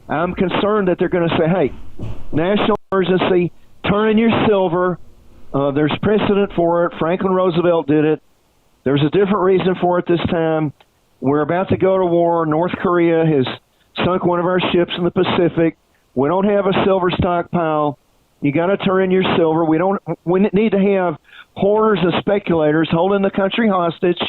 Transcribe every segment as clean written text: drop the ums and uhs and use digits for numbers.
I'm concerned that they're going to say, hey, national emergency, turn in your silver. There's precedent for it. Franklin Roosevelt did it. There's a different reason for it this time. We're about to go to war. North Korea has sunk one of our ships in the Pacific. We don't have a silver stockpile. You got to turn in your silver. We need to have hoarders and speculators holding the country hostage,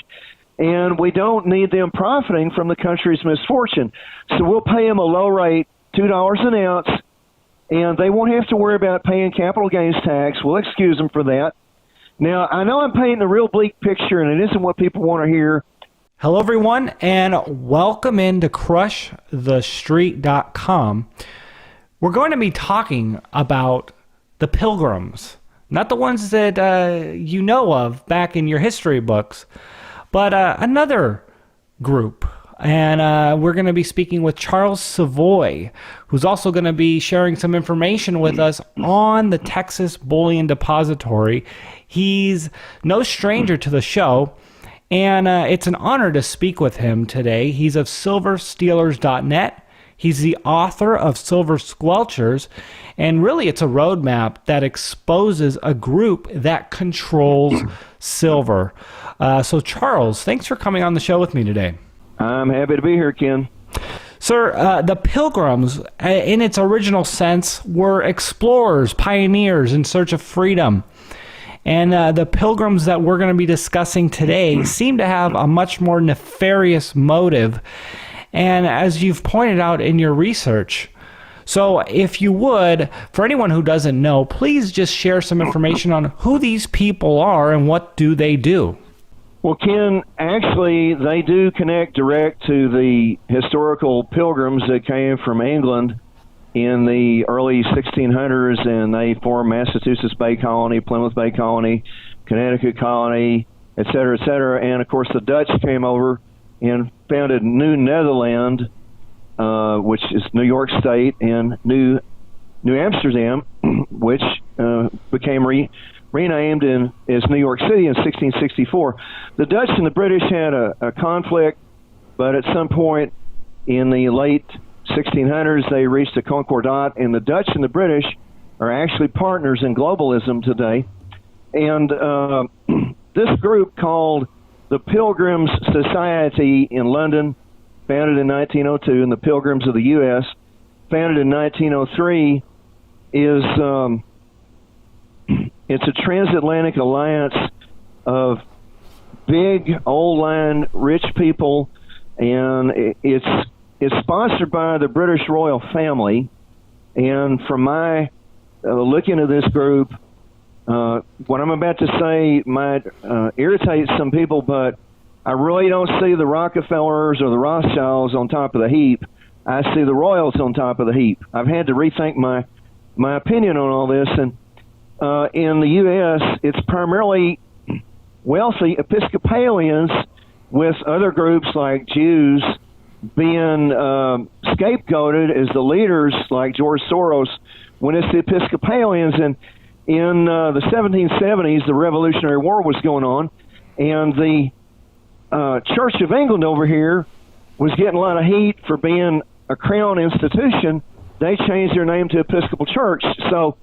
and we don't need them profiting from the country's misfortune. So we'll pay them a low rate, $2 an ounce, and they won't have to worry about paying capital gains tax. We'll excuse them for that. Now, I know I'm painting a real bleak picture, and it isn't what people want to hear. Hello, everyone, and welcome in to CrushTheStreet.com. We're going to be talking about the Pilgrims, not the ones that you know of back in your history books, but another group. And we're going to be speaking with Charles Savoy, who's also going to be sharing some information with us on the Texas Bullion Depository. He's no stranger to the show, and it's an honor to speak with him today. He's of SilverStealers.net. He's the author of Silver Squelchers, and really it's a roadmap that exposes a group that controls silver. So Charles, thanks for coming on the show with me today. I'm happy to be here, Ken. Sir, the Pilgrims, in its original sense, were explorers, pioneers in search of freedom. And the Pilgrims that we're going to be discussing today seem to have a much more nefarious motive. And as you've pointed out in your research, so if you would, for anyone who doesn't know, please just share some information on who these people are and what do they do. Well, Ken, actually, they do connect direct to the historical pilgrims that came from England in the early 1600s, and they formed Massachusetts Bay Colony, Plymouth Bay Colony, Connecticut Colony, et cetera, and, of course, the Dutch came over and founded New Netherland, which is New York State, and New Amsterdam, which became renamed as New York City in 1664. The Dutch and the British had a conflict, but at some point in the late 1600s, they reached a concordat, and the Dutch and the British are actually partners in globalism today. And this group called the Pilgrims Society in London, founded in 1902, and the Pilgrims of the U.S., founded in 1903, is it's a transatlantic alliance of big, old-line, rich people, and it's sponsored by the British royal family. And from my looking at this group, what I'm about to say might irritate some people, but I really don't see the Rockefellers or the Rothschilds on top of the heap. I see the royals on top of the heap. I've had to rethink my opinion on all this, and in the U.S., it's primarily wealthy Episcopalians with other groups like Jews being scapegoated as the leaders like George Soros when it's the Episcopalians. And in the 1770s, the Revolutionary War was going on, and the Church of England over here was getting a lot of heat for being a crown institution. They changed their name to Episcopal Church. So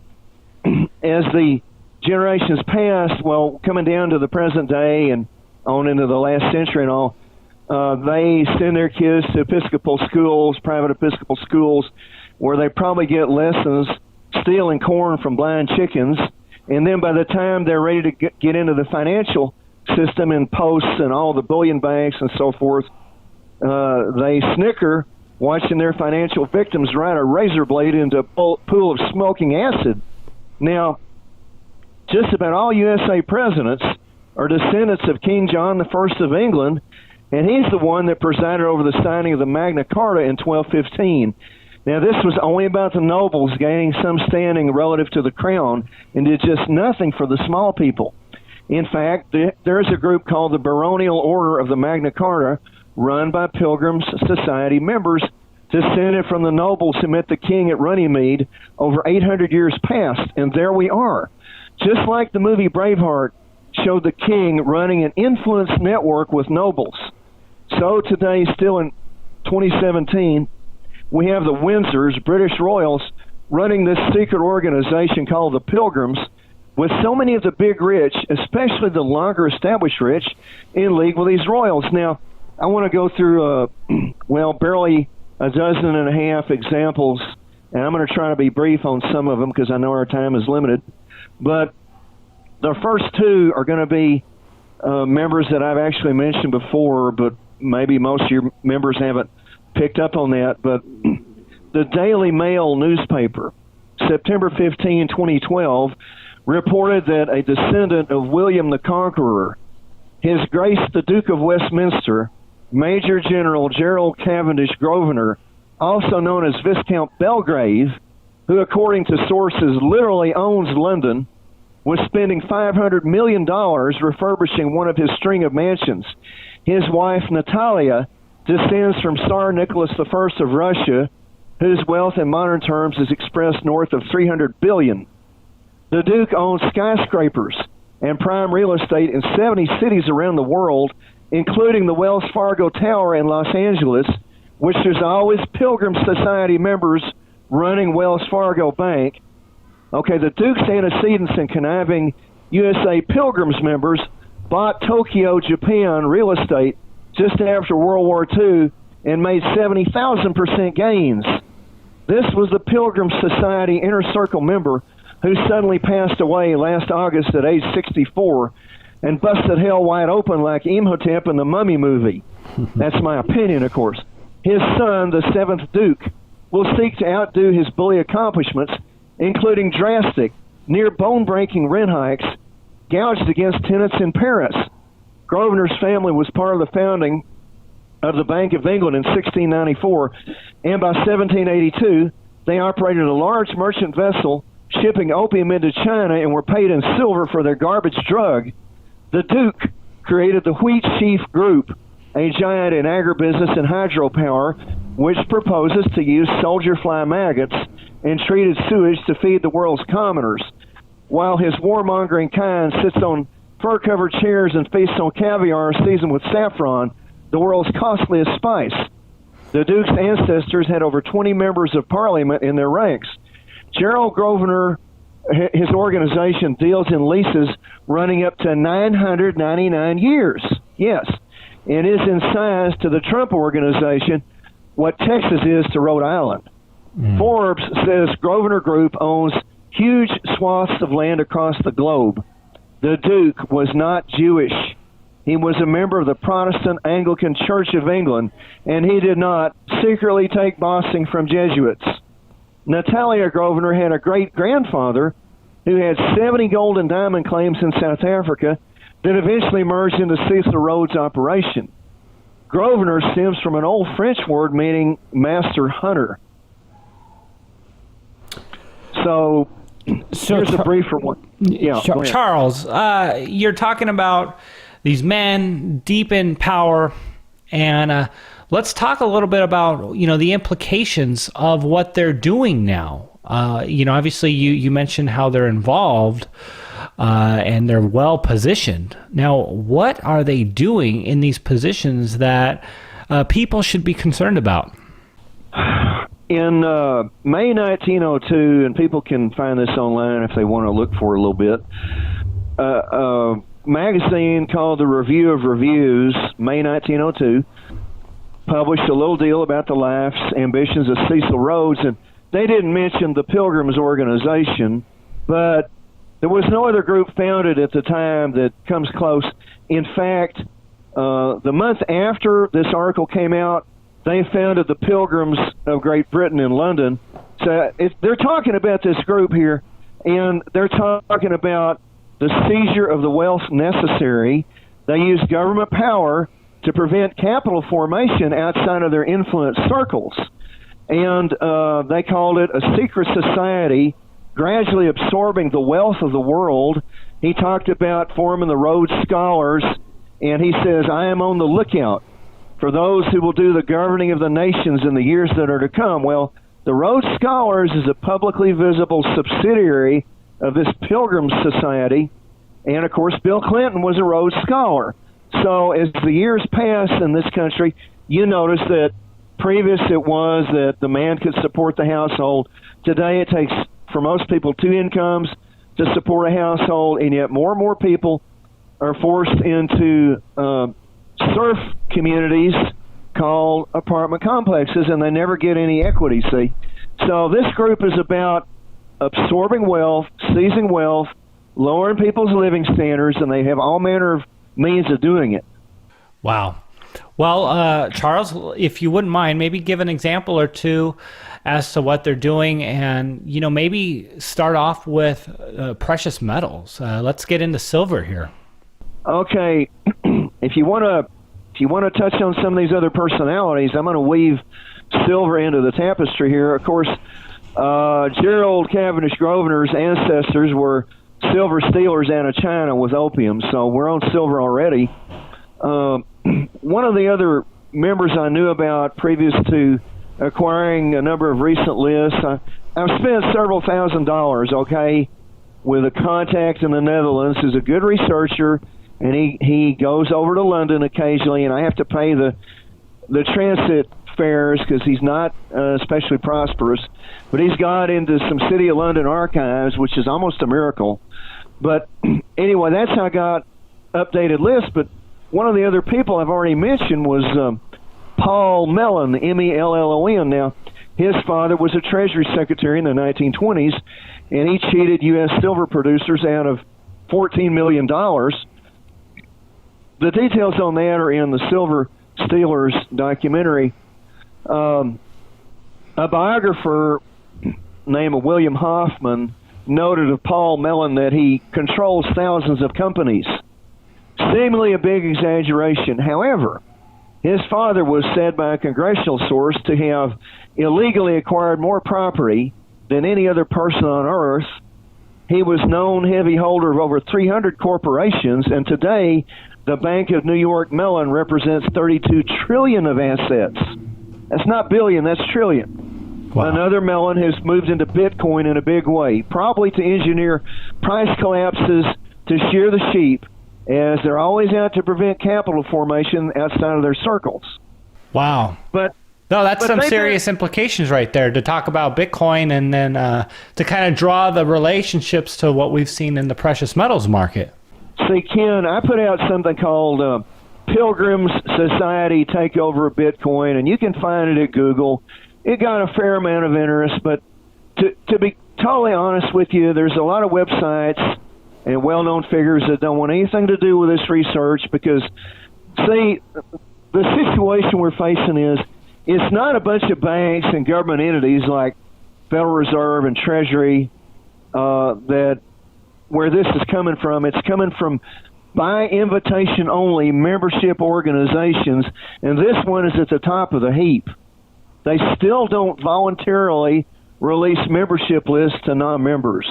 as the generations passed, well, coming down to the present day and on into the last century and all, they send their kids to Episcopal schools, private Episcopal schools, where they probably get lessons stealing corn from blind chickens. And then by the time they're ready to get into the financial system and posts and all the bullion banks and so forth, they snicker watching their financial victims ride a razor blade into a pool of smoking acid. Now, just about all USA presidents are descendants of King John I of England, and he's the one that presided over the signing of the Magna Carta in 1215. Now, this was only about the nobles gaining some standing relative to the crown and did just nothing for the small people. In fact, there's a group called the Baronial Order of the Magna Carta, run by Pilgrims Society members, descended from the nobles who met the king at Runnymede over 800 years past. And there we are. Just like the movie Braveheart showed the king running an influence network with nobles. So today, still in 2017, we have the Windsors, British royals, running this secret organization called the Pilgrims, with so many of the big rich, especially the longer established rich, in league with these royals. Now, I want to go through, barely a dozen and a half examples, and I'm going to try to be brief on some of them because I know our time is limited. But the first two are going to be members that I've actually mentioned before, but maybe most of your members haven't picked up on that. But the Daily Mail newspaper, September 15, 2012, reported that a descendant of William the Conqueror, His Grace the Duke of Westminster, Major General Gerald Cavendish Grosvenor, also known as Viscount Belgrave, who according to sources literally owns London, was spending $500 million refurbishing one of his string of mansions. His wife, Natalia, descends from Tsar Nicholas I of Russia, whose wealth in modern terms is expressed north of $300 billion. The Duke owns skyscrapers and prime real estate in 70 cities around the world, including the Wells Fargo Tower in Los Angeles, which there's always Pilgrim Society members running Wells Fargo Bank. Okay, the Duke's antecedents and conniving USA Pilgrims members bought Tokyo, Japan real estate just after World War II and made 70,000% gains. This was the Pilgrim Society Inner Circle member who suddenly passed away last August at age 64 and busted hell wide open like Imhotep in the Mummy movie. That's my opinion, of course. His son, the 7th Duke, will seek to outdo his bully accomplishments, including drastic, near bone-breaking rent hikes gouged against tenants in Paris. Grosvenor's family was part of the founding of the Bank of England in 1694, and by 1782, they operated a large merchant vessel shipping opium into China and were paid in silver for their garbage drug. The Duke created the Wheat Sheaf Group, a giant in agribusiness and hydropower, which proposes to use soldier fly maggots and treated sewage to feed the world's commoners, while his warmongering kind sits on fur-covered chairs and feasts on caviar seasoned with saffron, the world's costliest spice. The Duke's ancestors had over 20 members of parliament in their ranks. Gerald Grosvenor, his organization deals in leases running up to 999 years. Yes, it is in size to the Trump organization what Texas is to Rhode Island. Forbes says Grosvenor Group owns huge swaths of land across the globe. The Duke was not Jewish. He was a member of the Protestant Anglican Church of England, and he did not secretly take bossing from Jesuits. Natalia Grosvenor had a great-grandfather who had 70 gold and diamond claims in South Africa that eventually merged into Cecil Rhodes' operation. Grosvenor stems from an old French word meaning master hunter. So here's a briefer one. Yeah, Charles, you're talking about these men deep in power, and let's talk a little bit about the implications of what they're doing now. Obviously you mentioned how they're involved and they're well positioned. Now, what are they doing in these positions that people should be concerned about? In May 1902, and people can find this online if they want to look for it a little bit, a magazine called the Review of Reviews, May 1902, published a little deal about the life, ambitions of Cecil Rhodes, and they didn't mention the Pilgrims organization, but there was no other group founded at the time that comes close. In fact, the month after this article came out, they founded the Pilgrims of Great Britain in London. So they're talking about this group here, and they're talking about the seizure of the wealth necessary. They use government power to prevent capital formation outside of their influence circles. And they called it a secret society, gradually absorbing the wealth of the world. He talked about forming the Rhodes Scholars, and he says, I am on the lookout for those who will do the governing of the nations in the years that are to come. Well, the Rhodes Scholars is a publicly visible subsidiary of this Pilgrim Society, and of course Bill Clinton was a Rhodes Scholar. So as the years pass in this country, you notice that Previous, it was that the man could support the household. Today, it takes, for most people, 2 incomes to support a household, and yet more and more people are forced into serf communities called apartment complexes, and they never get any equity, see? So this group is about absorbing wealth, seizing wealth, lowering people's living standards, and they have all manner of means of doing it. Wow. Well, Charles, if you wouldn't mind, maybe give an example or two as to what they're doing, and maybe start off with precious metals. Let's get into silver here. Okay, if you want to touch on some of these other personalities, I'm going to weave silver into the tapestry here. Of course, Gerald Cavendish Grosvenor's ancestors were silver stealers out of China with opium, so we're on silver already. One of the other members I knew about previous to acquiring a number of recent lists, I've spent several $1,000s, okay, with a contact in the Netherlands who's a good researcher, and he goes over to London occasionally, and I have to pay the transit fares because he's not especially prosperous, but he's got into some City of London archives, which is almost a miracle. But anyway, that's how I got updated lists. But one of the other people I've already mentioned was Paul Mellon, Mellon. Now, his father was a Treasury Secretary in the 1920s, and he cheated U.S. silver producers out of $14 million. The details on that are in the Silver Stealers documentary. A biographer named William Hoffman noted of Paul Mellon that he controls thousands of companies. Seemingly a big exaggeration. However, his father was said by a congressional source to have illegally acquired more property than any other person on earth. He was known heavy holder of over 300 corporations, and today the Bank of New York Mellon represents $32 trillion of assets. That's not billion, that's trillion. Wow. Another Mellon has moved into Bitcoin in a big way, probably to engineer price collapses to shear the sheep, as they're always out to prevent capital formation outside of their circles. Wow. That's some serious implications right there, to talk about Bitcoin and then to kind of draw the relationships to what we've seen in the precious metals market. See, Ken, I put out something called Pilgrims Society Takeover of Bitcoin, and you can find it at Google. It got a fair amount of interest, but to be totally honest with you, there's a lot of websites and well-known figures that don't want anything to do with this research because, see, the situation we're facing is it's not a bunch of banks and government entities like Federal Reserve and Treasury where this is coming from. It's coming from by invitation only membership organizations, and this one is at the top of the heap. They still don't voluntarily release membership lists to non-members.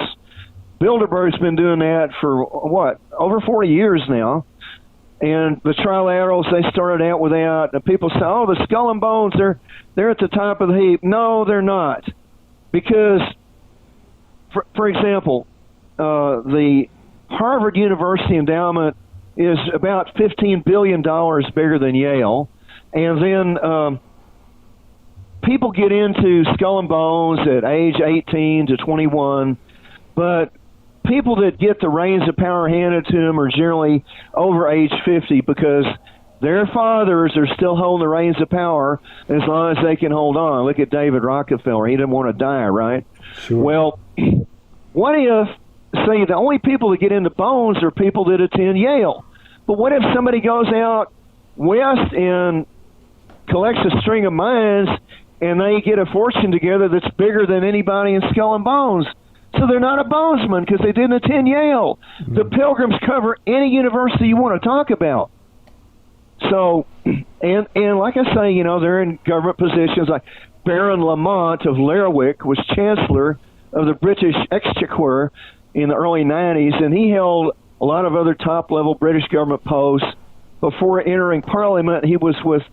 Bilderberg's been doing that for, over 40 years now. And the trilaterals, they started out without, and people say, oh, the skull and bones, they're at the top of the heap. No, they're not. Because, for example, the Harvard University endowment is about $15 billion bigger than Yale. And then people get into skull and bones at age 18 to 21, but people that get the reins of power handed to them are generally over age 50 because their fathers are still holding the reins of power as long as they can hold on. Look at David Rockefeller. He didn't want to die, right? Sure. Well, what if, say, the only people that get into bones are people that attend Yale? But what if somebody goes out west and collects a string of mines and they get a fortune together that's bigger than anybody in skull and bones? So they're not a bonesman because they didn't attend Yale. Mm-hmm. The Pilgrims cover any university you want to talk about. So, and like I say, they're in government positions. Like Baron Lamont of Lerwick was Chancellor of the British Exchequer in the early 90s, and he held a lot of other top-level British government posts. Before entering Parliament, he was with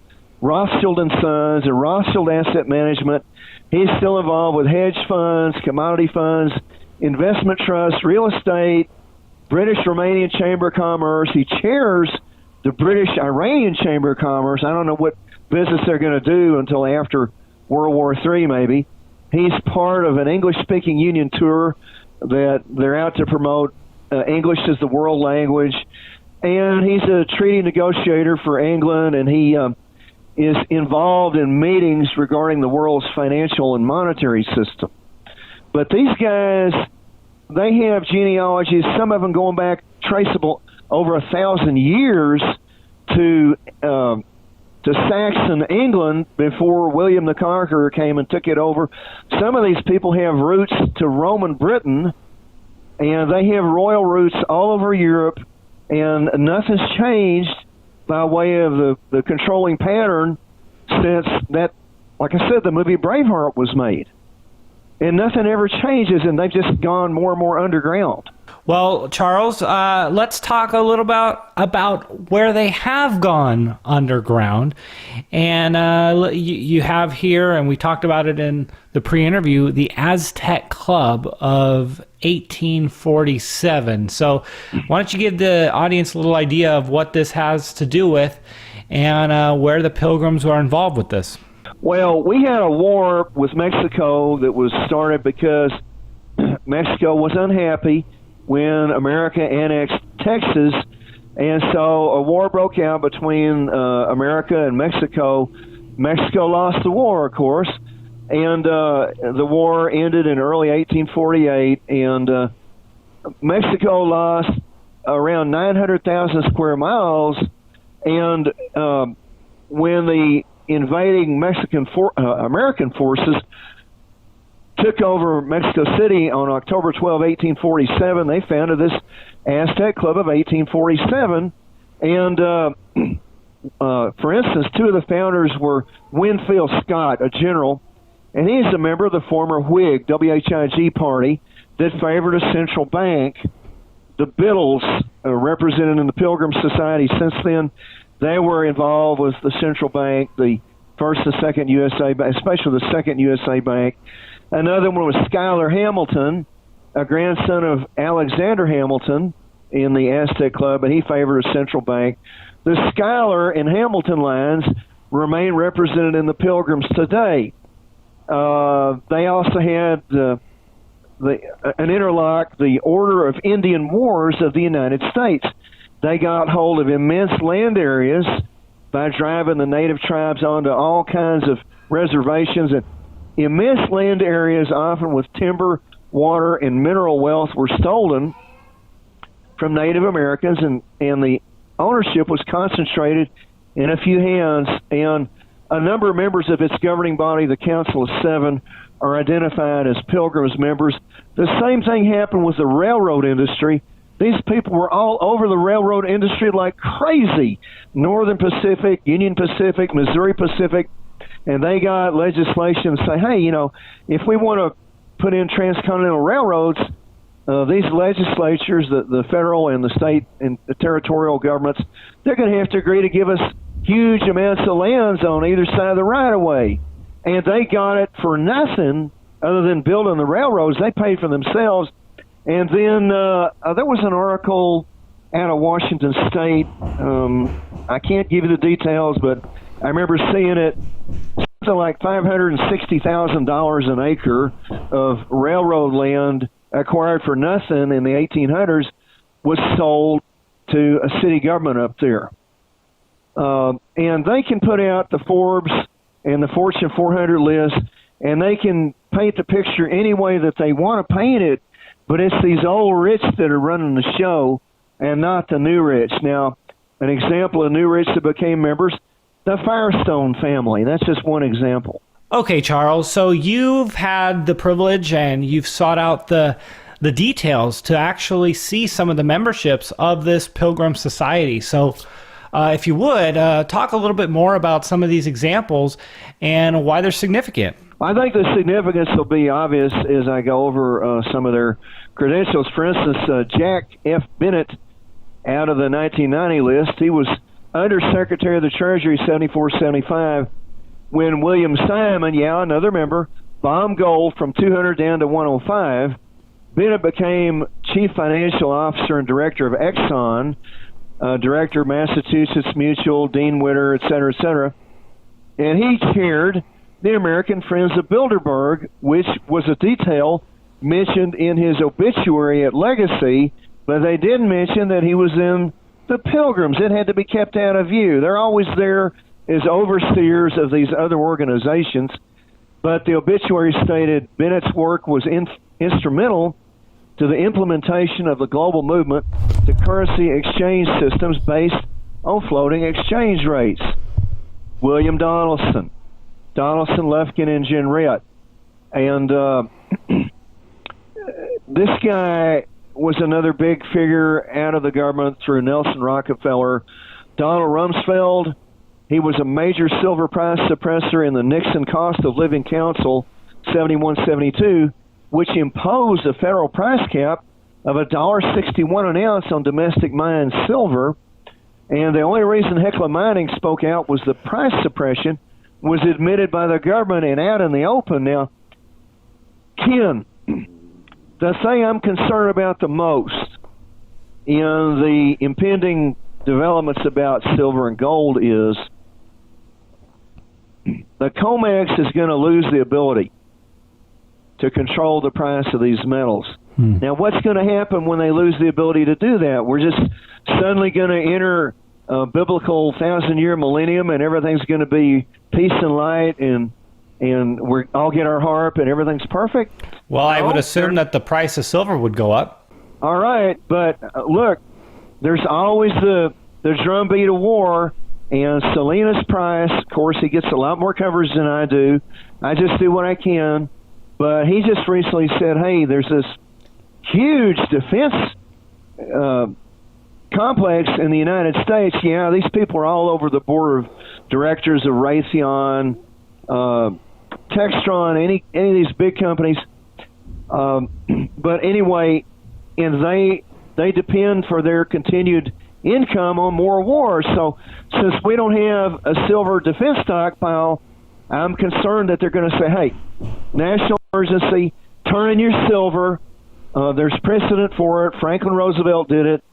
Rothschild & Sons and Rothschild Asset Management. He's still involved with hedge funds, commodity funds, investment trusts, real estate, British Romanian Chamber of Commerce. He chairs the British-Iranian Chamber of Commerce. I don't know what business they're going to do until after World War III, maybe. He's part of an English-speaking union tour that they're out to promote English as the world language. And he's a treaty negotiator for England, and he is involved in meetings regarding the world's financial and monetary system. But these guys, they have genealogies, some of them going back traceable over 1,000 years to Saxon England before William the Conqueror came and took it over. Some of these people have roots to Roman Britain, and they have royal roots all over Europe, and nothing's changed by way of the controlling pattern since that, like I said, the movie Braveheart was made. And nothing ever changes, and they've just gone more and more underground. Well, Charles, let's talk a little about where they have gone underground. And you have here, and we talked about it in the pre-interview, the Aztec Club of 1847. So why don't you give the audience a little idea of what this has to do with and where the Pilgrims are involved with this? Well, we had a war with Mexico that was started because Mexico was unhappy when America annexed Texas, and so a war broke out between America and Mexico. Mexico lost the war, of course, and the war ended in early 1848, and Mexico lost around 900,000 square miles, and when the invading American forces took over Mexico City on October 12, 1847. They founded this Aztec Club of 1847. And, for instance, two of the founders were Winfield Scott, a general, and he's a member of the former Whig, W-H-I-G party that favored a central bank. The Biddles, represented in the Pilgrim Society since then, they were involved with the central bank, the first and second USA Bank, especially the second USA Bank. Another one was Schuyler Hamilton, a grandson of Alexander Hamilton in the Aztec Club, and he favored a central bank. The Schuyler and Hamilton lines remain represented in the Pilgrims today. They also had an interlock, the Order of Indian Wars of the United States. They got hold of immense land areas by driving the native tribes onto all kinds of reservations, and immense land areas, often with timber, water, and mineral wealth, were stolen from Native Americans, and the ownership was concentrated in a few hands, and a number of members of its governing body, the Council of Seven, are identified as Pilgrims members. The same thing happened with the railroad industry. These people were all over the railroad industry like crazy. Northern Pacific, Union Pacific, Missouri Pacific, and they got legislation to say, hey, you know, if we want to put in transcontinental railroads, these legislatures, the federal and the state and the territorial governments, they're going to have to agree to give us huge amounts of lands on either side of the right-of-way. And they got it for nothing other than building the railroads. They paid for themselves. And then there was an article out of Washington State. I can't give you the details, but I remember seeing it. Something like $560,000 an acre of railroad land acquired for nothing in the 1800s was sold to a city government up there. And they can put out the Forbes and the Fortune 400 list, and they can paint the picture any way that they want to paint it. But it's these old rich that are running the show and not the new rich. Now, an example of new rich that became members, the Firestone family. That's just one example. Okay, Charles. So you've had the privilege and you've sought out the details to actually see some of the memberships of this Pilgrim Society. So if you would, talk a little bit more about some of these examples and why they're significant. I think the significance will be obvious as I go over some of their credentials. For instance, Jack F. Bennett, out of the 1990 list, he was Undersecretary of the Treasury 74-75 when William Simon, another member, bombed gold from 200 down to 105. Bennett became Chief Financial Officer and Director of Exxon. director of Massachusetts Mutual, Dean Witter, et cetera, and he chaired the American Friends of Bilderberg, which was a detail mentioned in his obituary at Legacy, but they didn't mention that he was in the Pilgrims. It had to be kept out of view. They're always there as overseers of these other organizations, but the obituary stated Bennett's work was instrumental to the implementation of the global movement to currency exchange systems based on floating exchange rates. William Donaldson, Lufkin, and Jenrette. And this guy was another big figure out of the government through Nelson Rockefeller. Donald Rumsfeld, he was a major silver price suppressor in the Nixon Cost of Living Council 71-72, which imposed a federal price cap of $1.61 an ounce on domestic mined silver. And the only reason Hecla Mining spoke out was the price suppression was admitted by the government and out in the open. Now, Ken, the thing I'm concerned about the most in the impending developments about silver and gold is the COMEX is going to lose the ability to control the price of these metals. Now, what's going to happen when they lose the ability to do that? We're just suddenly going to enter a biblical 1,000-year millennium, and everything's going to be peace and light, and we all get our harp, and everything's perfect? Well, I would assume that the price of silver would go up. All right, but look, there's always the drumbeat of war, and Salinas Price, of course, he gets a lot more coverage than I do. I just do what I can. But he just recently said, hey, there's this huge defense complex in the United States. Yeah, these people are all over the board of directors of Raytheon, Textron, any of these big companies. But anyway, and they depend for their continued income on more wars. So since we don't have a silver defense stockpile, I'm concerned that they're going to say, hey, national emergency, turn in your silver. There's precedent for it. Franklin Roosevelt did it.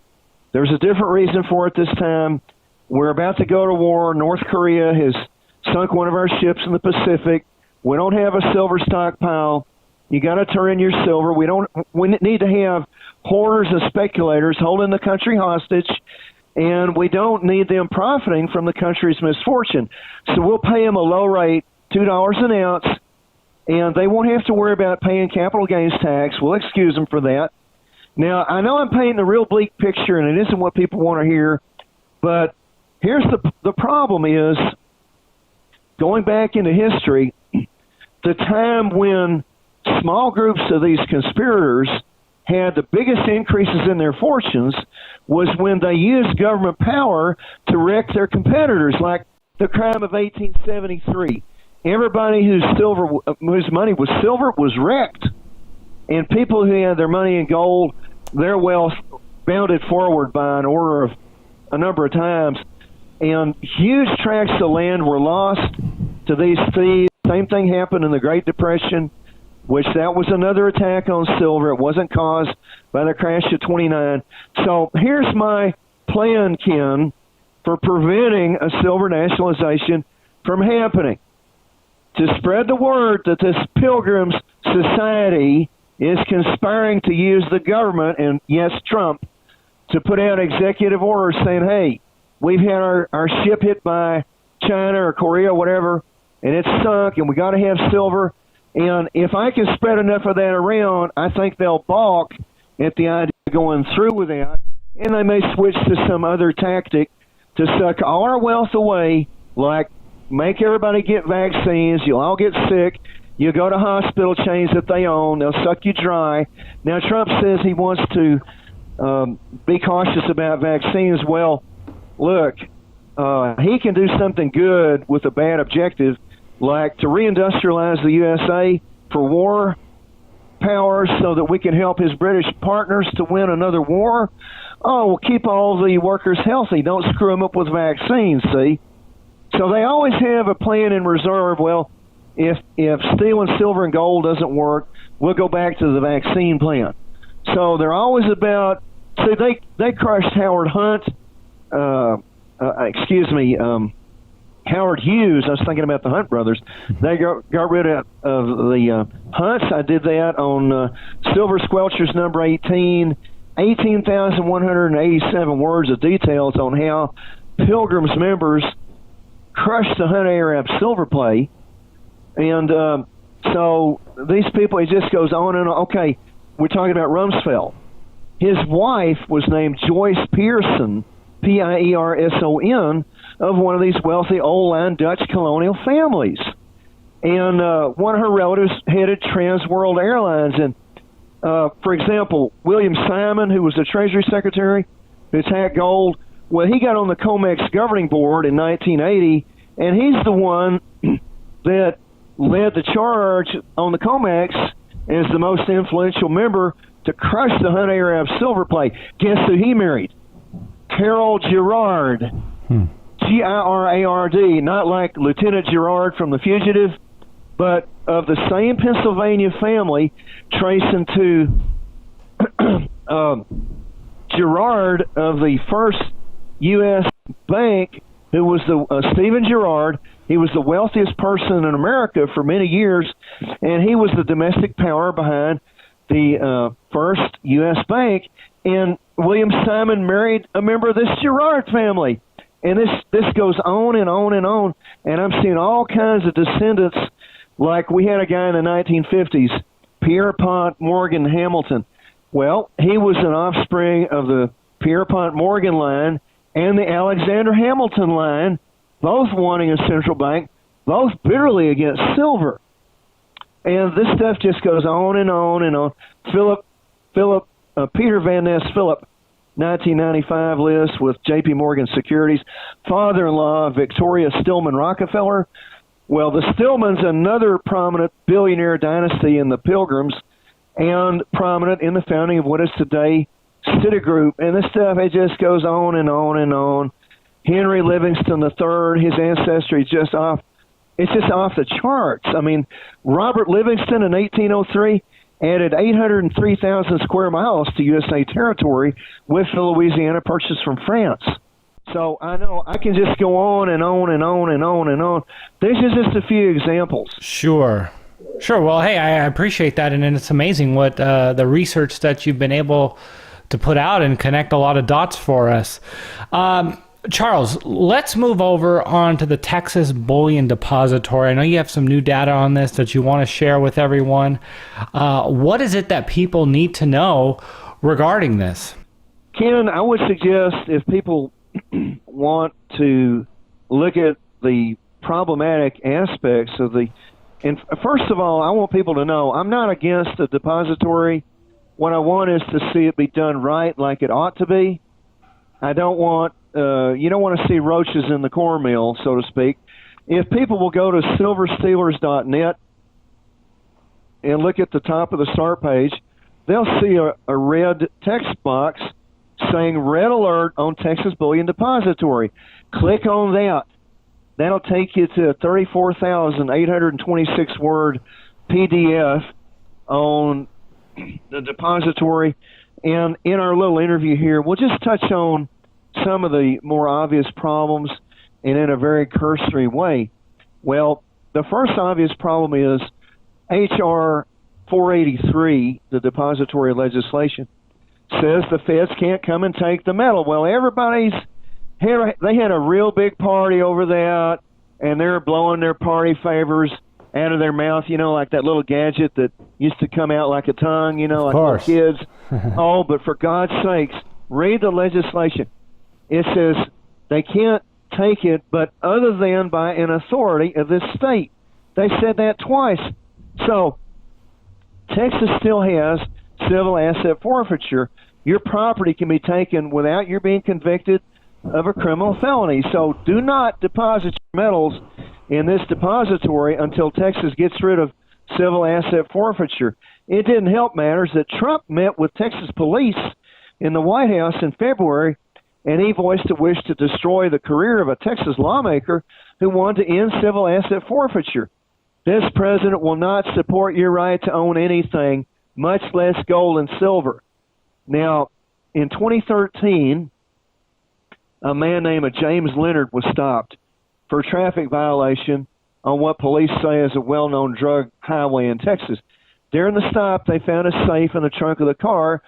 There's a different reason for it this time. We're about to go to war. North Korea has sunk one of our ships in the Pacific. We don't have a silver stockpile. You got to turn in your silver. We need to have hoarders and speculators holding the country hostage, and we don't need them profiting from the country's misfortune. So we'll pay them a low rate, $2 an ounce, and they won't have to worry about paying capital gains tax. We'll excuse them for that. Now, I know I'm painting a real bleak picture, and it isn't what people want to hear, but here's the problem is, going back into history, the time when small groups of these conspirators had the biggest increases in their fortunes was when they used government power to wreck their competitors, like the crime of 1873. Everybody whose money was silver was wrecked. And people who had their money in gold, their wealth bounded forward by an order of a number of times. And huge tracts of land were lost to these thieves. Same thing happened in the Great Depression, which that was another attack on silver. It wasn't caused by the crash of 29. So here's my plan, Ken, for preventing a silver nationalization from happening. To spread the word that this Pilgrims Society is conspiring to use the government, and yes, Trump, to put out executive orders saying, hey, we've had our ship hit by China or Korea, whatever, and it's sunk, and we got to have silver. And if I can spread enough of that around, I think they'll balk at the idea of going through with that, and they may switch to some other tactic to suck all our wealth away, like make everybody get vaccines, you'll all get sick, you go to hospital chains that they own, they'll suck you dry. Now, Trump says he wants to be cautious about vaccines. Well, look, he can do something good with a bad objective, like to reindustrialize the USA for war power so that we can help his British partners to win another war. Oh, we'll keep all the workers healthy. Don't screw them up with vaccines, see? So they always have a plan in reserve. Well, if stealing silver and gold doesn't work, we'll go back to the vaccine plan. So they're always about, see, they crushed Howard Hunt Howard Hughes. I was thinking about the Hunt brothers. They got rid of the Hunts. I did that on Silver Squelchers number 18. 18,187 words of details on how Pilgrim's members crushed the Hunt Arab silver play. And so these people, it just goes on and on. Okay, we're talking about Rumsfeld. His wife was named Joyce Pearson, Pierson, of one of these wealthy old-line Dutch colonial families. And one of her relatives headed Trans World Airlines. And, for example, William Simon, who was the Treasury Secretary, who attacked gold, well, he got on the COMEX governing board in 1980, and he's the one that led the charge on the COMEX as the most influential member to crush the Hunt Arab silver play. Guess who he married? Carol Girard. Girard, not like Lieutenant Girard from The Fugitive, but of the same Pennsylvania family, tracing to Girard of the first U.S. bank, who was Stephen Girard. He was the wealthiest person in America for many years, and he was the domestic power behind the first U.S. bank. And William Simon married a member of this Girard family. And this goes on and on and on. And I'm seeing all kinds of descendants, like we had a guy in the 1950s, Pierpont Morgan Hamilton. Well, he was an offspring of the Pierpont Morgan line and the Alexander Hamilton line, both wanting a central bank, both bitterly against silver. And this stuff just goes on and on and on. Peter Van Ness Phillip, 1995 list with J.P. Morgan Securities, father-in-law of Victoria Stillman Rockefeller. Well, the Stillmans, another prominent billionaire dynasty in the Pilgrims, and prominent in the founding of what is today Citigroup. And this stuff, it just goes on and on and on. Henry Livingston III, his ancestry is just off. It's just off the charts. I mean, Robert Livingston in 1803 added 803,000 square miles to USA territory with the Louisiana Purchase from France. So I know I can just go on and on and on and on and on. This is just a few examples. Sure. Well, hey, I appreciate that, and it's amazing what the research that you've been able to put out and connect a lot of dots for us. Charles, let's move over on to the Texas Bullion Depository. I know you have some new data on this that you want to share with everyone. What is it that people need to know regarding this? Ken, I would suggest if people want to look at the problematic aspects of and first of all, I want people to know I'm not against a depository. What I want is to see it be done right, like it ought to be. I don't want you don't want to see roaches in the cornmeal, so to speak. If people will go to silverstealers.net and look at the top of the start page, they'll see a red text box saying Red Alert on Texas Bullion Depository. Click on that. That'll take you to a 34,826 word PDF on the depository. And in our little interview here, we'll just touch on some of the more obvious problems and in a very cursory way. Well, the first obvious problem is H.R. 483, the depository legislation, says the feds can't come and take the metal. Well, they had a real big party over that, and they're blowing their party favors out of their mouth, like that little gadget that used to come out like a tongue, like little kids. Oh, but for God's sakes, read the legislation. It says they can't take it, but other than by an authority of this state. They said that twice. So Texas still has civil asset forfeiture. Your property can be taken without your being convicted of a criminal felony. So do not deposit your metals in this depository until Texas gets rid of civil asset forfeiture. It didn't help matters that Trump met with Texas police in the White House in February, and he voiced a wish to destroy the career of a Texas lawmaker who wanted to end civil asset forfeiture. This president will not support your right to own anything, much less gold and silver. Now, in 2013, a man named James Leonard was stopped for a traffic violation on what police say is a well-known drug highway in Texas. During the stop, they found a safe in the trunk of the car.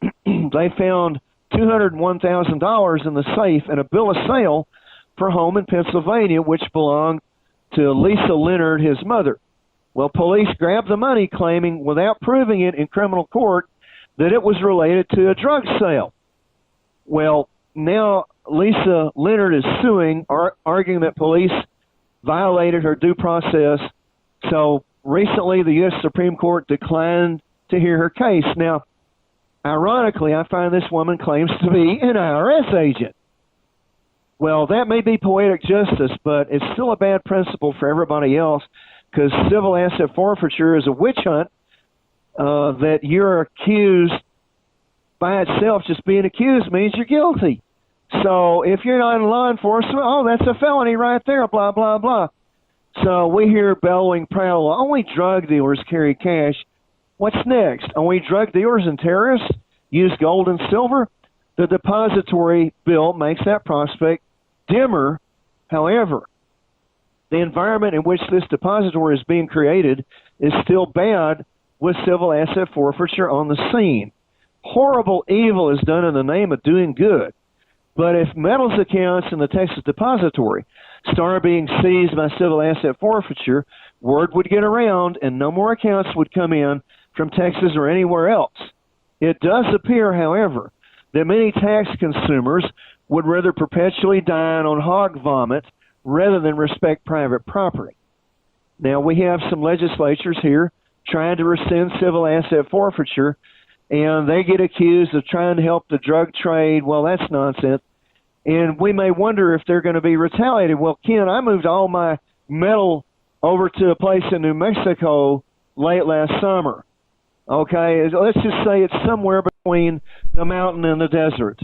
They found $201,000 in the safe and a bill of sale for a home in Pennsylvania, which belonged to Lisa Leonard, his mother. Well, police grabbed the money, claiming, without proving it in criminal court, that it was related to a drug sale. Well, now Lisa Leonard is suing, arguing that police violated her due process. So recently, the U.S. Supreme Court declined to hear her case. Now, ironically, I find this woman claims to be an IRS agent. Well, that may be poetic justice, but it's still a bad principle for everybody else, because civil asset forfeiture is a witch hunt that you're accused by itself. Just being accused means you're guilty. So if you're not in law enforcement, oh, that's a felony right there, blah, blah, blah. So we hear bellowing proudly, only drug dealers carry cash. What's next? Only drug dealers and terrorists use gold and silver? The depository bill makes that prospect dimmer. However, the environment in which this depository is being created is still bad, with civil asset forfeiture on the scene. Horrible evil is done in the name of doing good. But if metals accounts in the Texas depository start being seized by civil asset forfeiture, word would get around and no more accounts would come in from Texas or anywhere else. It does appear, however, that many tax consumers would rather perpetually dine on hog vomit rather than respect private property. Now, we have some legislatures here trying to rescind civil asset forfeiture, and they get accused of trying to help the drug trade. Well, that's nonsense. And we may wonder if they're going to be retaliated. Well, Ken, I moved all my metal over to a place in New Mexico late last summer. Okay, let's just say it's somewhere between the mountain and the desert.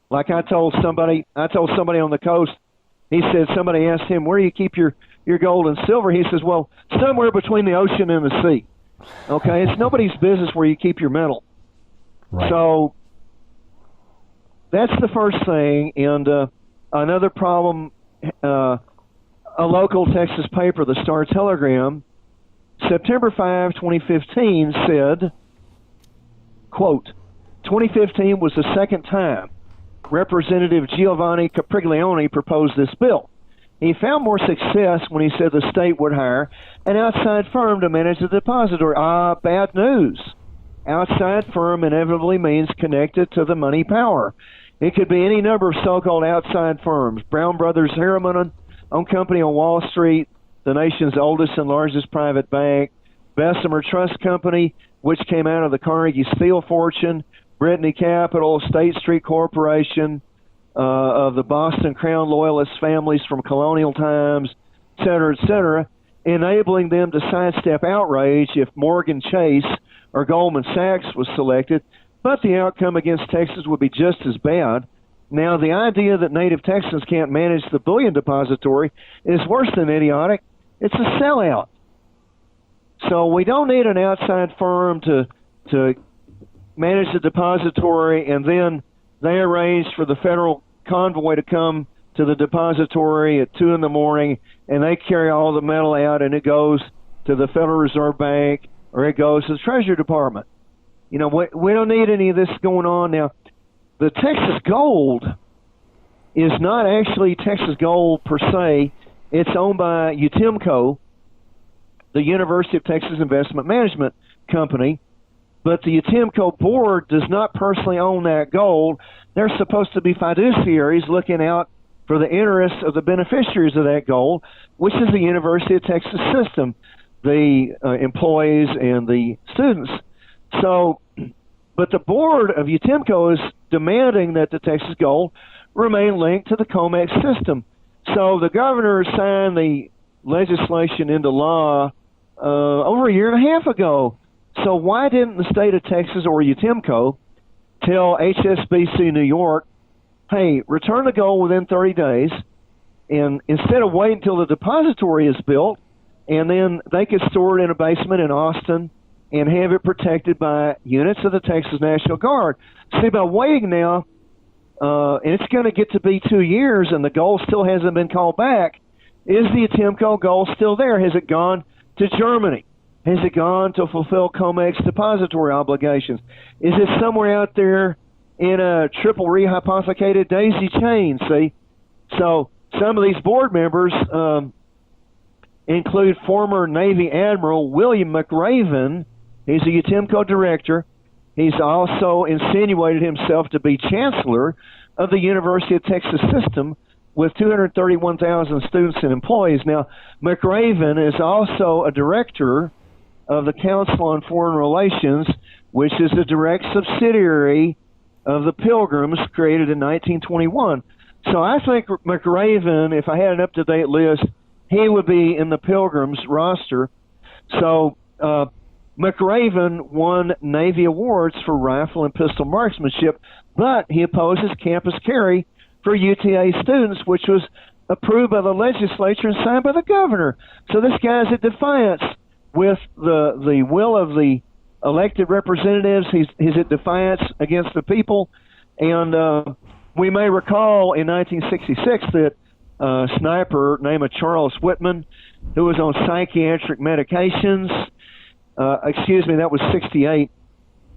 Like I told somebody on the coast, he said, somebody asked him, where do you keep your gold and silver? He says, well, somewhere between the ocean and the sea. Okay, it's nobody's business where you keep your metal. Right. So that's the first thing. And another problem, a local Texas paper, the Star Telegram, September 5, 2015, said, quote, 2015 was the second time Representative Giovanni Capriglione proposed this bill. He found more success when he said the state would hire an outside firm to manage the depository. Bad news. Outside firm inevitably means connected to the money power. It could be any number of so-called outside firms. Brown Brothers Harriman owned company on Wall Street, the nation's oldest and largest private bank. Bessemer Trust Company, which came out of the Carnegie Steel fortune. Brittany Capital, State Street Corporation, of the Boston Crown Loyalist families from colonial times, et cetera, enabling them to sidestep outrage if Morgan Chase or Goldman Sachs was selected, but the outcome against Texas would be just as bad. Now, the idea that native Texans can't manage the bullion depository is worse than idiotic. It's a sellout. So we don't need an outside firm to manage the depository, and then they arranged for the federal convoy to come to the depository at 2 in the morning, and they carry all the metal out, and it goes to the Federal Reserve Bank, or it goes to the Treasury Department. You know, we don't need any of this going on. Now, the Texas gold is not actually Texas gold per se. It's owned by UTIMCO, the University of Texas Investment Management Company, but the UTIMCO board does not personally own that gold. They're supposed to be fiduciaries looking out for the interests of the beneficiaries of that gold, which is the University of Texas system, the employees and the students. So, but the board of UTIMCO is demanding that the Texas gold remain linked to the COMEX system. So the governor signed the legislation into law over a year and a half ago. So why didn't the state of Texas or UTIMCO tell HSBC New York, hey, return the gold within 30 days, and instead of waiting until the depository is built, and then they could store it in a basement in Austin and have it protected by units of the Texas National Guard. See, by waiting now, and it's going to get to be 2 years, and the gold still hasn't been called back. Is the Atimco gold still there? Has it gone to Germany? Has it gone to fulfill COMEX depository obligations? Is it somewhere out there in a triple rehypothecated daisy chain, see? So some of these board members include former Navy Admiral William McRaven. He's a Atimco director. He's also insinuated himself to be chancellor of the University of Texas system with 231,000 students and employees. Now, McRaven is also a director of the Council on Foreign Relations, which is a direct subsidiary of the Pilgrims created in 1921. So I think McRaven, if I had an up-to-date list, he would be in the Pilgrims roster. So McRaven won Navy awards for rifle and pistol marksmanship, but he opposes campus carry for UTA students, which was approved by the legislature and signed by the governor. So this guy's at defiance with the will of the elected representatives. He's at defiance against the people. And we may recall in 1966 that a sniper named Charles Whitman, who was on psychiatric medications, that was 68.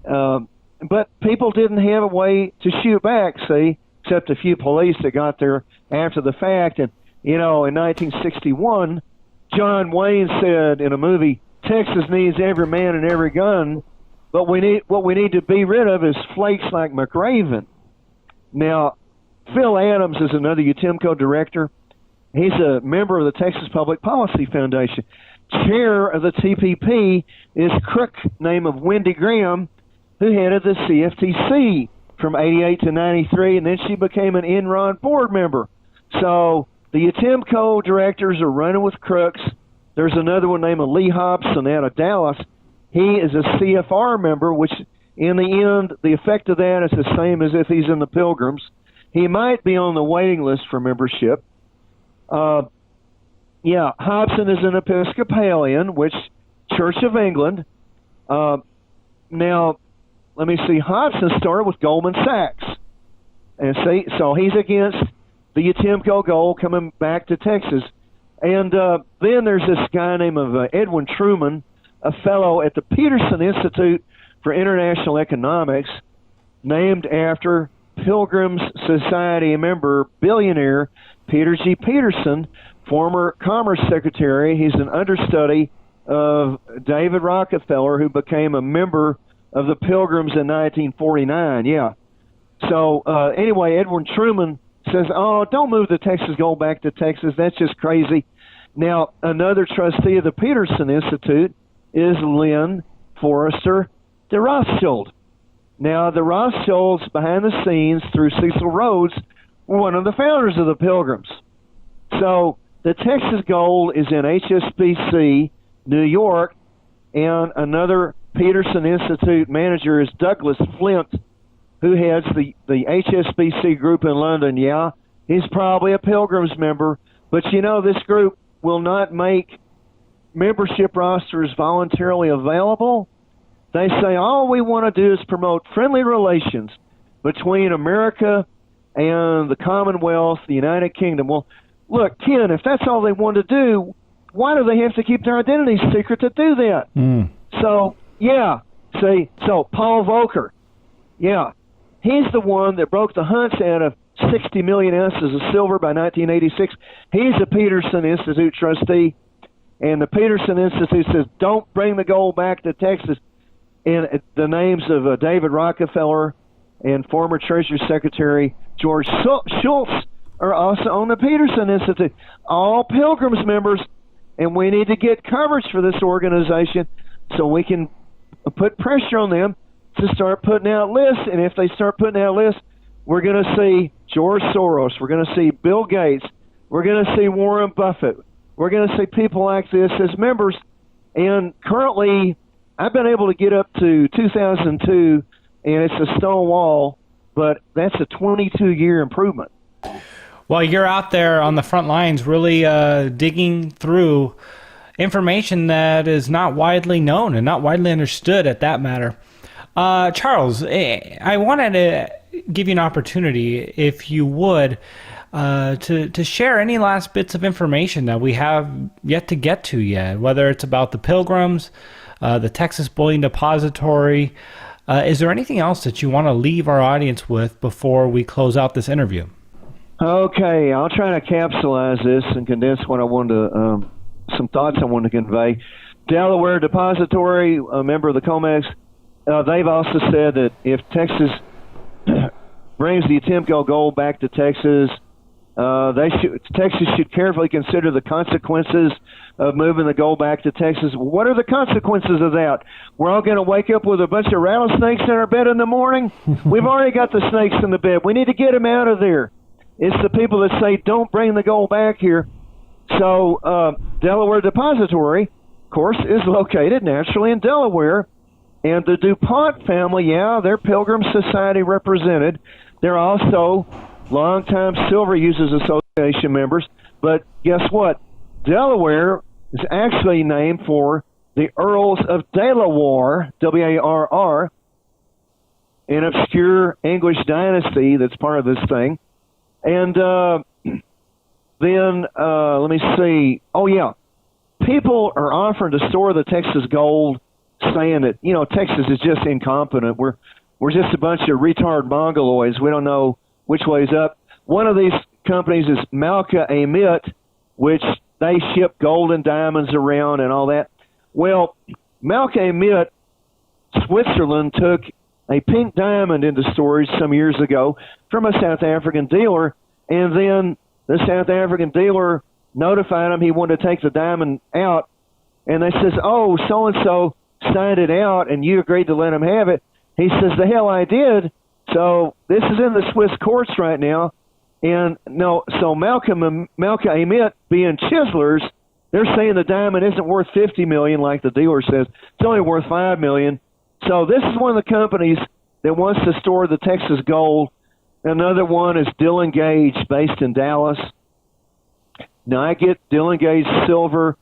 But people didn't have a way to shoot back, see, except a few police that got there after the fact. And, in 1961, John Wayne said in a movie, Texas needs every man and every gun, but what we need to be rid of is flakes like McRaven. Now, Phil Adams is another Atimco director. He's a member of the Texas Public Policy Foundation. Chair of the TPP is crook name of Wendy Graham, who headed the CFTC from 88 to 93, and then she became an Enron board member. So the Atimco directors are running with crooks. There's another one named Lee Hobson out of Dallas. He is a CFR member, which in the end, the effect of that is the same as if he's in the Pilgrims. He might be on the waiting list for membership. Hobson is an Episcopalian, which Church of England. Now, let me see. Hobson started with Goldman Sachs. And see, so he's against the Atimco gold coming back to Texas. And then there's this guy named Edwin Truman, a fellow at the Peterson Institute for International Economics, named after Pilgrims Society member, billionaire Peter G. Peterson, former Commerce Secretary. He's an understudy of David Rockefeller, who became a member of the Pilgrims in 1949. Yeah. So anyway, Edwin Truman says, oh, don't move the Texas gold back to Texas. That's just crazy. Now, another trustee of the Peterson Institute is Lynn Forrester de Rothschild. Now, the Rothschilds, behind the scenes, through Cecil Rhodes, were one of the founders of the Pilgrims. So the Texas gold is in HSBC, New York, and another Peterson Institute manager is Douglas Flint, who heads the HSBC group in London. Yeah, he's probably a Pilgrims member, but this group will not make membership rosters voluntarily available. They say all we want to do is promote friendly relations between America and the Commonwealth, the United Kingdom. Well, look, Ken, if that's all they want to do, why do they have to keep their identities secret to do that? So, so Paul Volcker, he's the one that broke the hunts out of 60 million ounces of silver by 1986. He's a Peterson Institute trustee, and the Peterson Institute says, don't bring the gold back to Texas. And the names of David Rockefeller and former Treasury Secretary George Shultz are also on the Peterson Institute. All Pilgrims members, and we need to get coverage for this organization so we can put pressure on them to start putting out lists. And if they start putting out lists, we're going to see George Soros. We're going to see Bill Gates. We're going to see Warren Buffett. We're going to see people like this as members. And currently, I've been able to get up to 2002, and it's a stone wall, but that's a 22-year improvement. Well, you're out there on the front lines really digging through information that is not widely known and not widely understood at that matter. Charles, I wanted to give you an opportunity, if you would, to share any last bits of information that we have yet to get to yet, whether it's about the Pilgrims, the Texas Bullion Depository. Is there anything else that you want to leave our audience with before we close out this interview? Okay, I'll try to capsulize this and condense what I wanted to, some thoughts I wanted to convey. Delaware Depository, a member of the COMEX, they've also said that if Texas brings the Temco gold back to Texas, Texas should carefully consider the consequences of moving the gold back to Texas. What are the consequences of that? We're all going to wake up with a bunch of rattlesnakes in our bed in the morning? We've already got the snakes in the bed. We need to get them out of there. It's the people that say, don't bring the gold back here. So Delaware Depository, of course, is located naturally in Delaware. And the DuPont family, yeah, they're Pilgrim Society represented. They're also longtime Silver Users Association members. But guess what? Delaware is actually named for the Earls of Delaware, W-A-R-R, an obscure English dynasty that's part of this thing. And then, let me see. Oh, yeah. People are offering to store the Texas gold, saying that, Texas is just incompetent. We're just a bunch of retard mongoloids. We don't know which way's up. One of these companies is Malka Amit, which they ship gold and diamonds around and all that. Well, Malka Amit, Switzerland, took a pink diamond into storage some years ago from a South African dealer, and then the South African dealer notified him he wanted to take the diamond out, and they says, oh, so-and-so signed it out, and you agreed to let him have it. He says, the hell I did. So this is in the Swiss courts right now, and no, so Malka Amit, being chiselers, they're saying the diamond isn't worth $50 million like the dealer says. It's only worth $5 million. So this is one of the companies that wants to store the Texas gold. Another one is Dillon Gage, based in Dallas. Now, I get Dillon Gage silver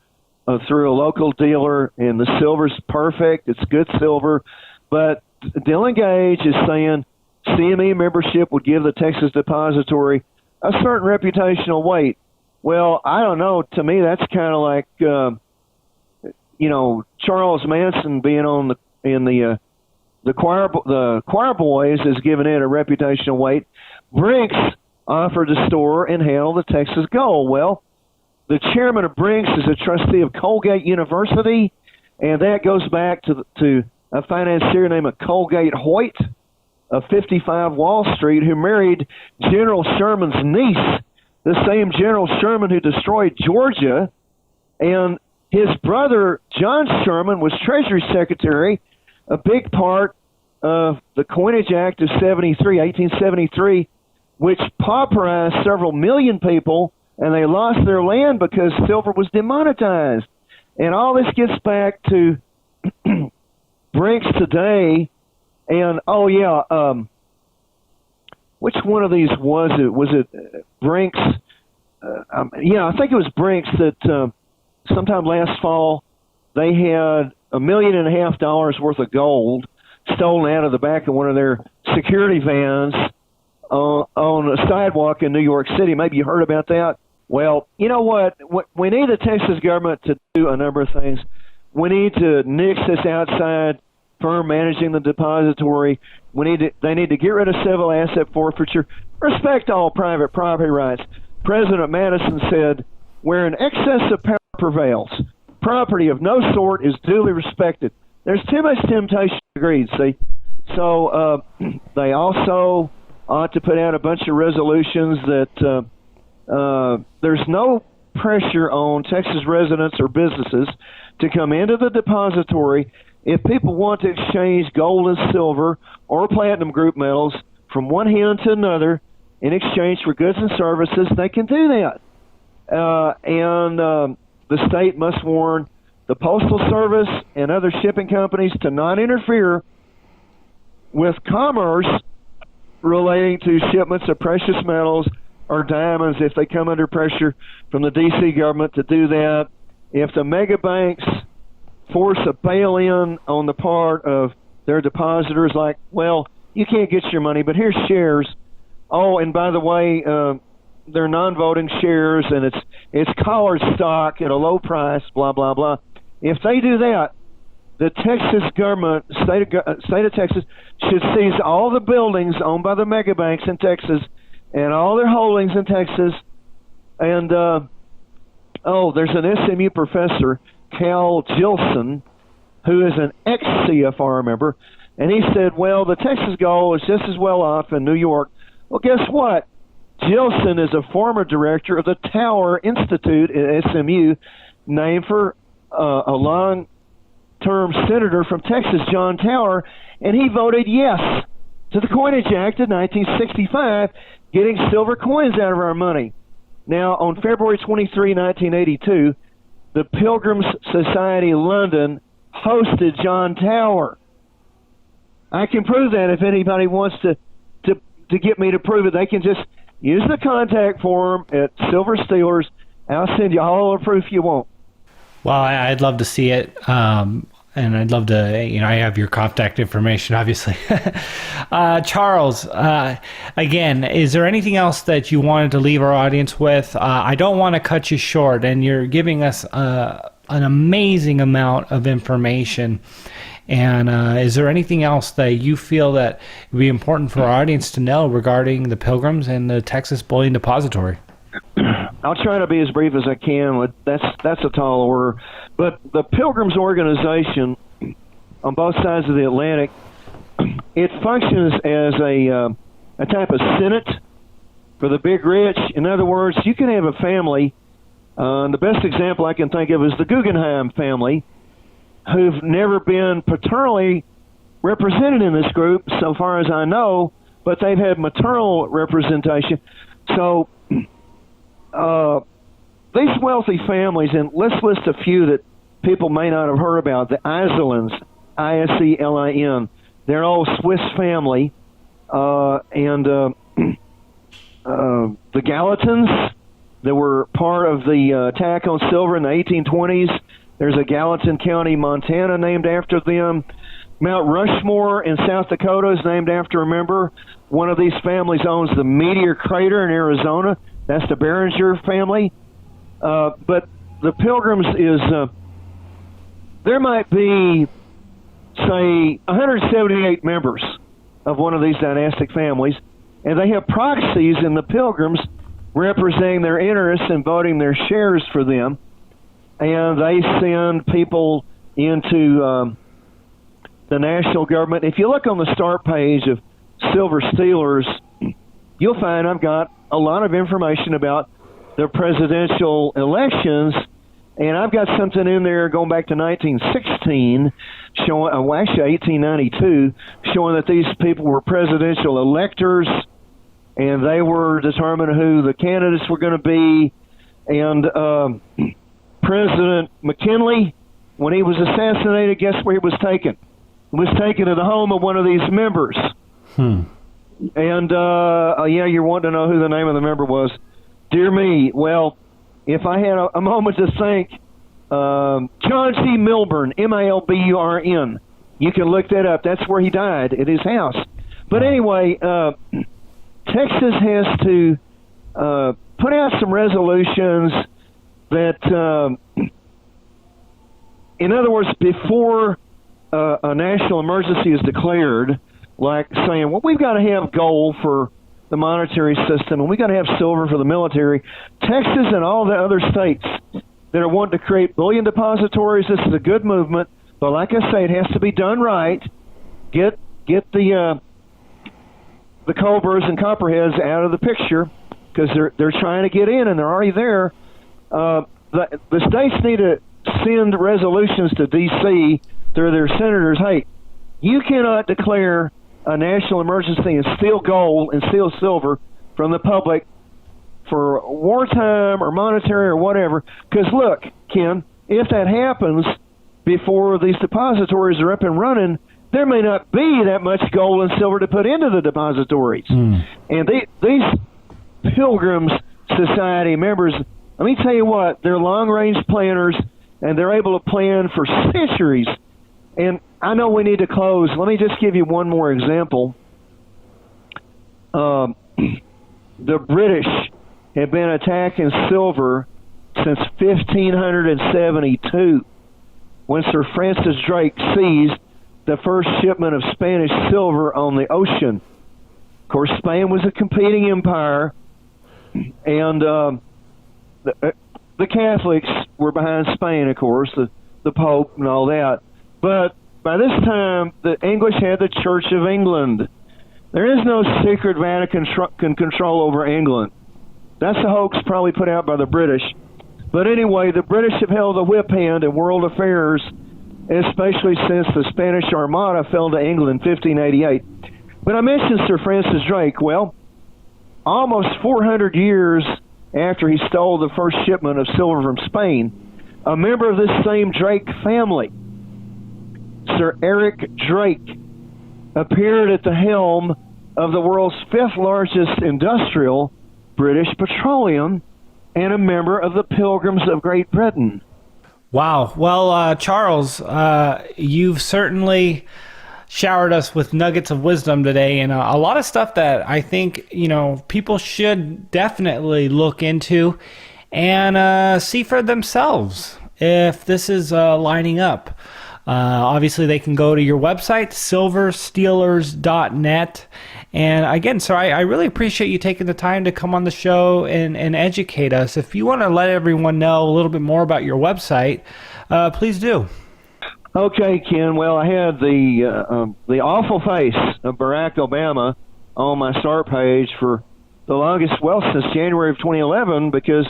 through a local dealer, and the silver's perfect. It's good silver. But Dillon Gage is saying CME membership would give the Texas Depository a certain reputational weight. Well, I don't know. To me, that's kind of like, Charles Manson being on the choir boys is giving it a reputational weight. Brinks offered to store and handle the Texas gold. Well, the chairman of Brinks is a trustee of Colgate University, and that goes back to a financier named Colgate Hoyt of 55 Wall Street, who married General Sherman's niece, the same General Sherman who destroyed Georgia. And his brother, John Sherman, was Treasury Secretary, a big part of the Coinage Act of 1873, which pauperized several million people, and they lost their land because silver was demonetized. And all this gets back to Brinks today. And, which one of these was it? Was it Brinks? I think it was Brinks that sometime last fall they had $1.5 million worth of gold stolen out of the back of one of their security vans on a sidewalk in New York City. Maybe you heard about that. Well, you know what? We need the Texas government to do a number of things. We need to nix this outside firm managing the depository. They need to get rid of civil asset forfeiture, respect all private property rights. President Madison said, where an excess of power prevails, property of no sort is duly respected. There's too much temptation to greed, see? So they also ought to put out a bunch of resolutions that there's no pressure on Texas residents or businesses to come into the depository. If people want to exchange gold and silver or platinum group metals from one hand to another in exchange for goods and services, they can do that. And the state must warn the Postal Service and other shipping companies to not interfere with commerce relating to shipments of precious metals or diamonds if they come under pressure from the D.C. government to do that. If the mega banks force a bail-in on the part of their depositors, like, well, you can't get your money, but here's shares. Oh, and by the way, they're non-voting shares, and it's collared stock at a low price, blah, blah, blah. If they do that, the Texas government, state of Texas, should seize all the buildings owned by the mega banks in Texas and all their holdings in Texas. And, there's an SMU professor, Cal Gilson, who is an ex-CFR member, and he said, well, the Texas goal is just as well off in New York. Well, guess what? Gilson is a former director of the Tower Institute at SMU, named for a long-term senator from Texas, John Tower, and he voted yes to the Coinage Act of 1965, getting silver coins out of our money. Now, on February 23, 1982, the Pilgrims Society London hosted John Tower. I can prove that if anybody wants to get me to prove it. They can just use the contact form at Silver Steelers. I'll send you all the proof you want. Well, I'd love to see it. And I'd love to, I have your contact information, obviously. Charles, again, is there anything else that you wanted to leave our audience with? I don't want to cut you short, and you're giving us an amazing amount of information. And is there anything else that you feel that would be important for our audience to know regarding the Pilgrims and the Texas Bullion Depository? I'll try to be as brief as I can. That's a tall order. But the Pilgrims organization on both sides of the Atlantic, it functions as a type of senate for the big rich. In other words, you can have a family. The best example I can think of is the Guggenheim family, who've never been paternally represented in this group, so far as I know, but they've had maternal representation. So these wealthy families, and let's list a few that people may not have heard about. The Iselins, Iselin, they're an old Swiss family, and the Gallatins, that were part of the attack on silver in the 1820s. There's a Gallatin County, Montana, named after them. Mount Rushmore in South Dakota is named after a member. One of these families owns the Meteor Crater in Arizona. That's the Behringer family. But the Pilgrims is, there might be, say, 178 members of one of these dynastic families, and they have proxies in the Pilgrims representing their interests and voting their shares for them. And they send people into the national government. If you look on the start page of Silver Steelers, you'll find I've got a lot of information about the presidential elections, and I've got something in there going back to 1916, showing, actually 1892, showing that these people were presidential electors, and they were determining who the candidates were going to be. And President McKinley, when he was assassinated, guess where he was taken? He was taken to the home of one of these members. And, you're wanting to know who the name of the member was. Dear me, well, if I had a moment to think, John C. Milburn, Malburn, you can look that up. That's where he died, at his house. But anyway, Texas has to put out some resolutions that, in other words, before a national emergency is declared, like saying, well, we've got to have gold for the monetary system, and we've got to have silver for the military. Texas and all the other states that are wanting to create bullion depositories, this is a good movement, but like I say, it has to be done right. Get the Cobras and Copperheads out of the picture, because they're trying to get in, and they're already there. The states need to send resolutions to D.C. through their senators. Hey, you cannot declare a national emergency and steal gold and steal silver from the public for wartime or monetary or whatever. Because look, Ken, if that happens before these depositories are up and running, there may not be that much gold and silver to put into the depositories. And these Pilgrims Society members, let me tell you what, they're long-range planners, and they're able to plan for centuries. And I know we need to close. Let me just give you one more example. the British had been attacking silver since 1572, when Sir Francis Drake seized the first shipment of Spanish silver on the ocean. Of course, Spain was a competing empire, and the Catholics were behind Spain, of course, the Pope and all that. But by this time, the English had the Church of England. There is no secret Vatican control over England. That's a hoax probably put out by the British. But anyway, the British have held a whip hand in world affairs, especially since the Spanish Armada fell to England in 1588. But I mentioned Sir Francis Drake. Well, almost 400 years after he stole the first shipment of silver from Spain, a member of this same Drake family, Sir Eric Drake, appeared at the helm of the world's fifth largest industrial, British Petroleum, and a member of the Pilgrims of Great Britain. Wow. Well, Charles, you've certainly showered us with nuggets of wisdom today, and a lot of stuff that I think, people should definitely look into and see for themselves if this is lining up. Obviously, they can go to your website, silverstealers.net. And again, sir, I really appreciate you taking the time to come on the show and educate us. If you want to let everyone know a little bit more about your website, please do. Okay, Ken. Well, I had the awful face of Barack Obama on my start page for the longest, since January of 2011, because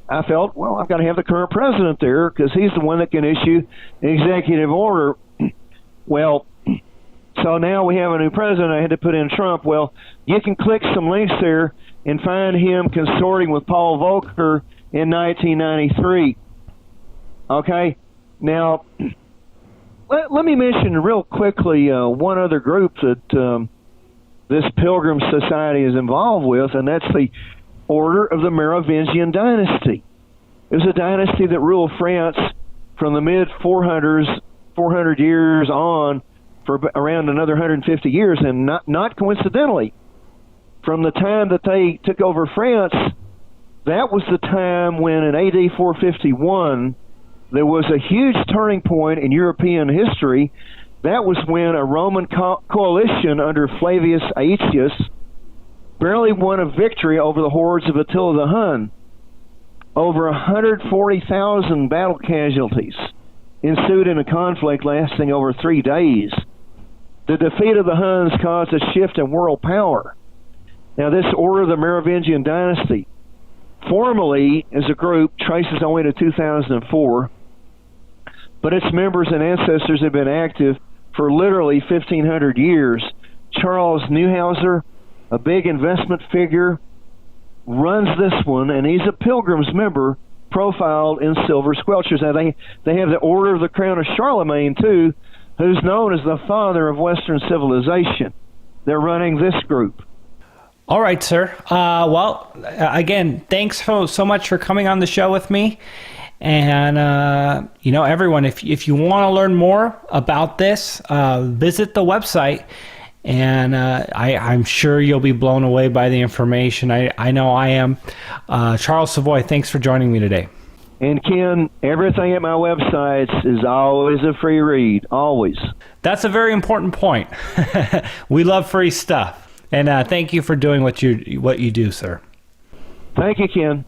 I felt, I've got to have the current president there because he's the one that can issue an executive order. Well, so now we have a new president. I had to put in Trump. Well, you can click some links there and find him consorting with Paul Volcker in 1993. Okay? Now, let me mention real quickly one other group that this Pilgrim Society is involved with, and that's the Order of the Merovingian Dynasty. It was a dynasty that ruled France from the mid-400s, 400 years on, for around another 150 years, and not coincidentally, from the time that they took over France, that was the time when in AD 451, there was a huge turning point in European history. That was when a Roman coalition under Flavius Aetius barely won a victory over the hordes of Attila the Hun. Over 140,000 battle casualties ensued in a conflict lasting over 3 days. The defeat of the Huns caused a shift in world power. Now, this Order of the Merovingian Dynasty, formally as a group, traces only to 2004, but its members and ancestors have been active for literally 1,500 years. Charles Neuhauser, a big investment figure, runs this one, and he's a Pilgrim's member profiled in silver squelchers. Now, they have the Order of the Crown of Charlemagne, too, who's known as the father of Western civilization. They're running this group. All right, sir. Again, thanks so much for coming on the show with me. And, everyone, if you want to learn more about this, visit the website. And I'm sure you'll be blown away by the information. I know I am. Charles Savoy, thanks for joining me today. And Ken, everything at my websites is always a free read, always. That's a very important point. We love free stuff. And thank you for doing what you do, sir. Thank you, Ken.